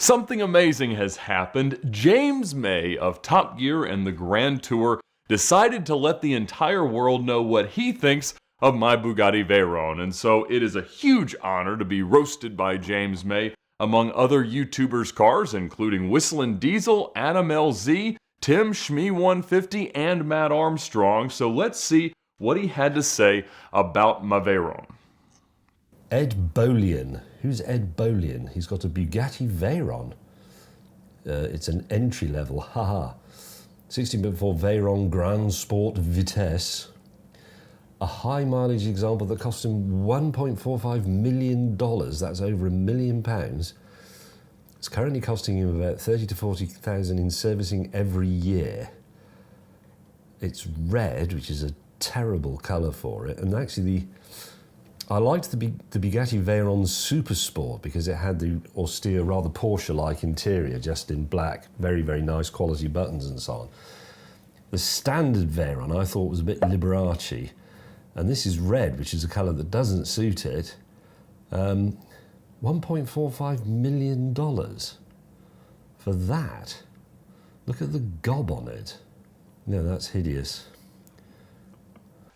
Something amazing has happened. James May of Top Gear and the Grand Tour decided to let the entire world know what he thinks of my Bugatti Veyron. And so it is a huge honor to be roasted by James May among other YouTubers' cars, including Whistlin' Diesel, Adam LZ, Tim Shmee150, and Matt Armstrong. So let's see what he had to say about my Veyron. Ed Bolian. Who's Ed Bolian? He's got a Bugatti Veyron. It's an entry level, haha. 16.4 Veyron Grand Sport Vitesse. A high mileage example that cost him $1.45 million. That's over £1 million. It's currently costing him about 30 to 40,000 in servicing every year. It's red, which is a terrible colour for it, and actually I liked the Bugatti Veyron Super Sport because it had the austere, rather Porsche-like interior, just in black, very, very nice quality buttons and so on. The standard Veyron I thought was a bit Liberace, and this is red, which is a colour that doesn't suit it. $1.45 million for that. Look at the gob on it. No, that's hideous.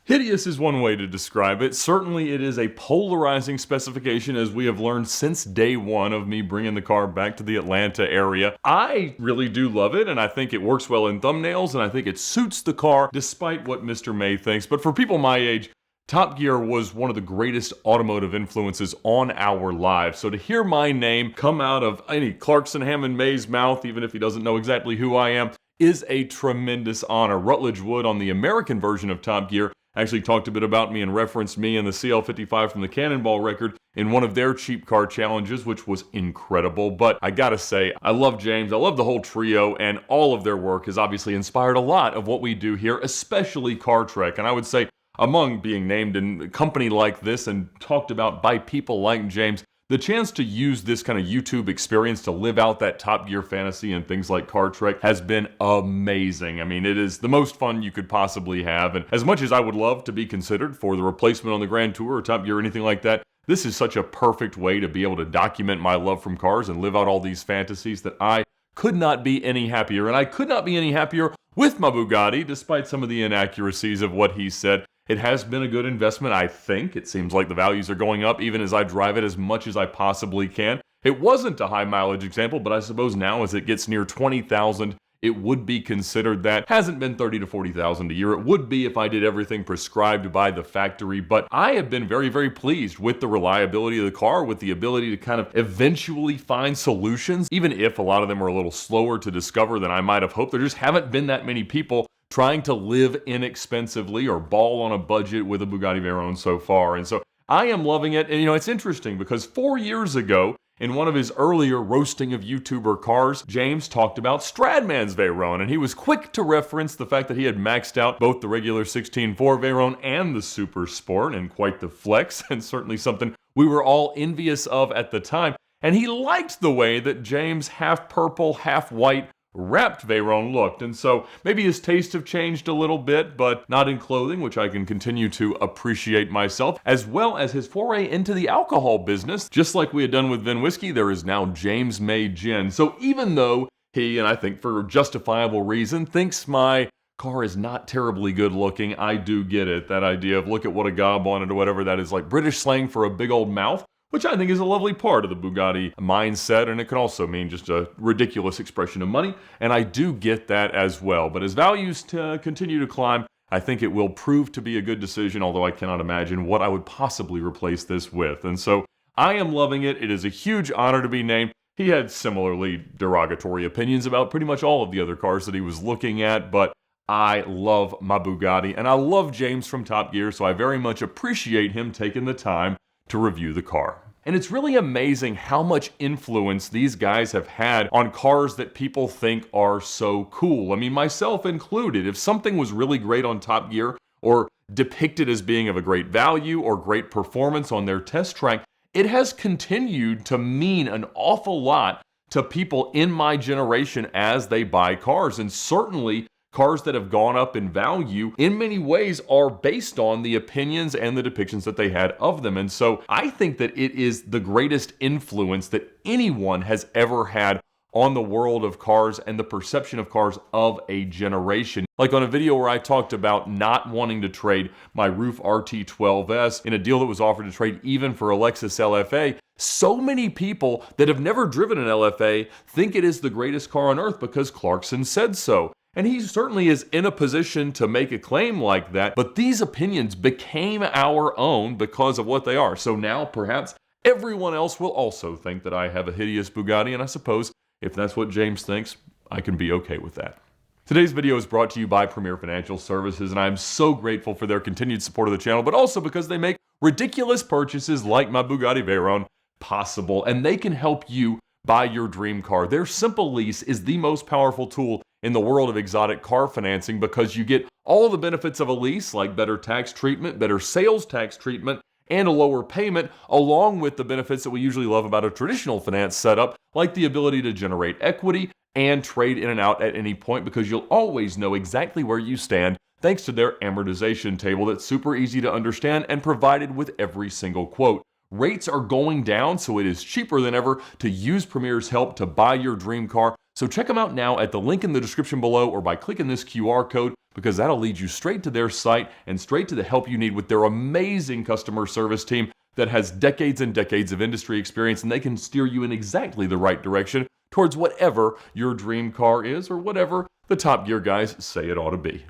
Hideous is one way to describe it. Certainly it is a polarizing specification, as we have learned since day one of me bringing the car back to the Atlanta area. I really do love it, and I think it works well in thumbnails, and I think it suits the car, despite what Mr. May thinks. But for people my age, Top Gear was one of the greatest automotive influences on our lives. So to hear my name come out of any Clarkson Hammond May's mouth, even if he doesn't know exactly who I am, is a tremendous honor. Rutledge Wood, on the American version of Top Gear, actually talked a bit about me and referenced me and the CL55 from the Cannonball record in one of their cheap car challenges, which was incredible. But I gotta say, I love James, I love the whole trio, and all of their work has obviously inspired a lot of what we do here, especially Car Trek. And I would say, among being named in a company like this and talked about by people like James, the chance to use this kind of YouTube experience to live out that Top Gear fantasy and things like Car Trek has been amazing. I mean, it is the most fun you could possibly have. And as much as I would love to be considered for the replacement on the Grand Tour or Top Gear or anything like that, this is such a perfect way to be able to document my love from cars and live out all these fantasies that I could not be any happier. And I could not be any happier with my Bugatti, despite some of the inaccuracies of what he said. It has been a good investment, I think. It seems like the values are going up even as I drive it as much as I possibly can. It wasn't a high mileage example, but I suppose now as it gets near 20,000, it would be considered that. Hasn't been 30 to 40,000 a year. It would be if I did everything prescribed by the factory, but I have been very, very pleased with the reliability of the car, with the ability to kind of eventually find solutions, even if a lot of them are a little slower to discover than I might have hoped. There just haven't been that many people trying to live inexpensively or ball on a budget with a Bugatti Veyron so far. And so I am loving it. And it's interesting because 4 years ago, in one of his earlier roasting of YouTuber cars, James talked about Stradman's Veyron, and he was quick to reference the fact that he had maxed out both the regular 16.4 Veyron and the Super Sport, and quite the flex, and certainly something we were all envious of at the time. And he liked the way that James' half purple, half white wrapped Veyron looked, and so maybe his tastes have changed a little bit, but not in clothing, which I can continue to appreciate myself, as well as his foray into the alcohol business. Just like we had done with VINwiki, there is now James May Gin. So even though he, and I think for justifiable reason, thinks my car is not terribly good looking, I do get it. That idea of look at what a gob on it or whatever, that is like British slang for a big old mouth, which I think is a lovely part of the Bugatti mindset, and it can also mean just a ridiculous expression of money, and I do get that as well. But as values continue to climb, I think it will prove to be a good decision, although I cannot imagine what I would possibly replace this with. And so I am loving it. It is a huge honor to be named. He had similarly derogatory opinions about pretty much all of the other cars that he was looking at, but I love my Bugatti, and I love James from Top Gear, so I very much appreciate him taking the time to review the car. And it's really amazing how much influence these guys have had on cars that people think are so cool. I mean, myself included. If something was really great on Top Gear or depicted as being of a great value or great performance on their test track, it has continued to mean an awful lot to people in my generation as they buy cars. And certainly cars that have gone up in value in many ways are based on the opinions and the depictions that they had of them. And so I think that it is the greatest influence that anyone has ever had on the world of cars and the perception of cars of a generation. Like on a video where I talked about not wanting to trade my roof RT12S in a deal that was offered to trade even for a Lexus LFA, so many people that have never driven an LFA think it is the greatest car on earth because Clarkson said so. And he certainly is in a position to make a claim like that, but these opinions became our own because of what they are. So now perhaps everyone else will also think that I have a hideous Bugatti, and I suppose if that's what James thinks, I can be okay with that. Today's video is brought to you by Premier Financial Services, and I'm so grateful for their continued support of the channel, but also because they make ridiculous purchases like my Bugatti Veyron possible, and they can help you buy your dream car. Their simple lease is the most powerful tool in the world of exotic car financing because you get all the benefits of a lease, like better tax treatment, better sales tax treatment, and a lower payment, along with the benefits that we usually love about a traditional finance setup, like the ability to generate equity and trade in and out at any point because you'll always know exactly where you stand thanks to their amortization table that's super easy to understand and provided with every single quote. Rates are going down, so it is cheaper than ever to use Premier's help to buy your dream car. So check them out now at the link in the description below or by clicking this QR code because that'll lead you straight to their site and straight to the help you need with their amazing customer service team that has decades and decades of industry experience, and they can steer you in exactly the right direction towards whatever your dream car is or whatever the Top Gear guys say it ought to be.